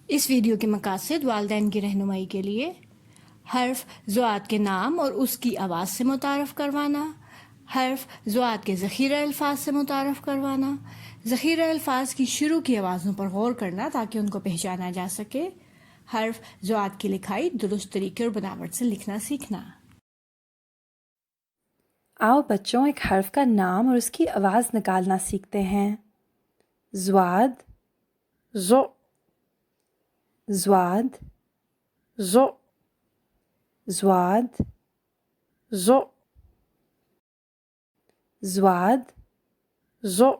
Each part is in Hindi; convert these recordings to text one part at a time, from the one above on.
इस वीडियो के मकासद वालिदैन की रहनुमाई के लिए हर्फ ज़ुआद के नाम और उसकी आवाज़ से मुतारफ़ करवाना, हर्फ ज़ुआद के ज़ख़ीरा अल्फाज से मुतारफ़ करवाना, ज़ख़ीरा अल्फाज की शुरू की आवाज़ों पर गौर करना ताकि उनको पहचाना जा सके, हर्फ ज़ुआद की लिखाई दुरुस्त तरीके और बनावट से लिखना सीखना। आओ बच्चों, एक हर्फ का नाम और उसकी आवाज़ निकालना सीखते हैं। ज़्वाद, ज़ो, ज़्वाद, ज़ो, ज़्वाद, ज़ो, ज़्वाद, ज़ो,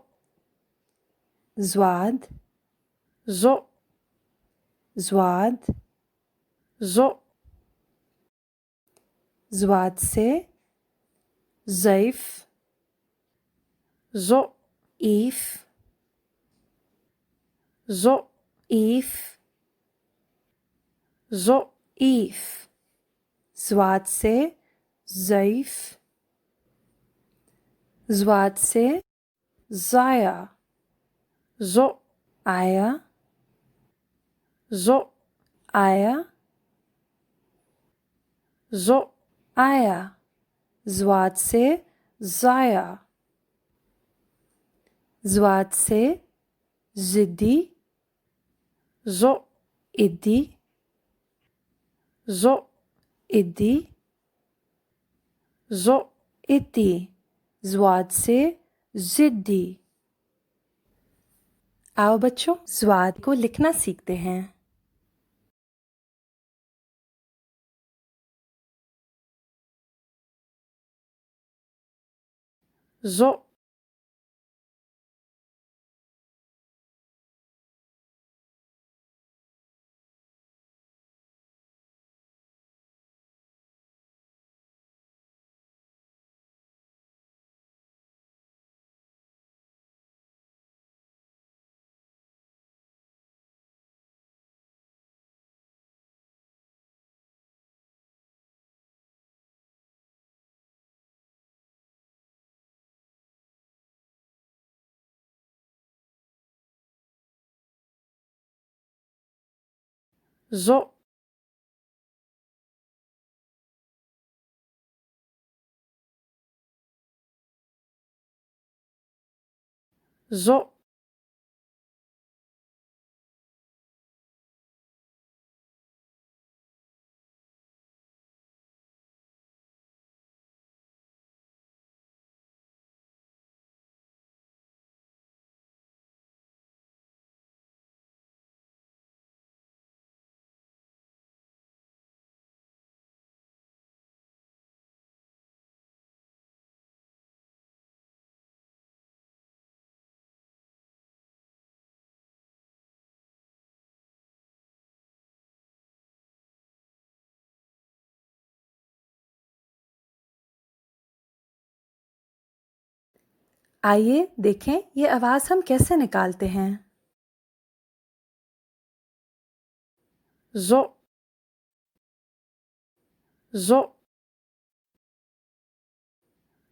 ज़्वाद, ज़ो, ज़्वाद, ज़ो। ज़्वाद से ज़ैफ़, ज़ो, ईफ़, ज़ो, ईफ़, ज़ो, ईफ़। ज़्वाद से ज़ैफ़, ज़्वाद से ज़ाया, ज़ो, आया, ज़ो, आया, ज़ो, आया। ज़्वाद से ज़ाया, ज़्वाद से ज़िद्दी, ज़ो, इद्दी, ज़ो, इद्दी, ज़ो, इद्दी। ज़्वाद से ज़िद्दी। आओ बच्चों, ज़्वाद को लिखना सीखते हैं। ज़ो, ज़ो, ज़ो, आइए देखें ये आवाज़ हम कैसे निकालते हैं। ज़ो, ज़ो,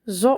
ज़ो,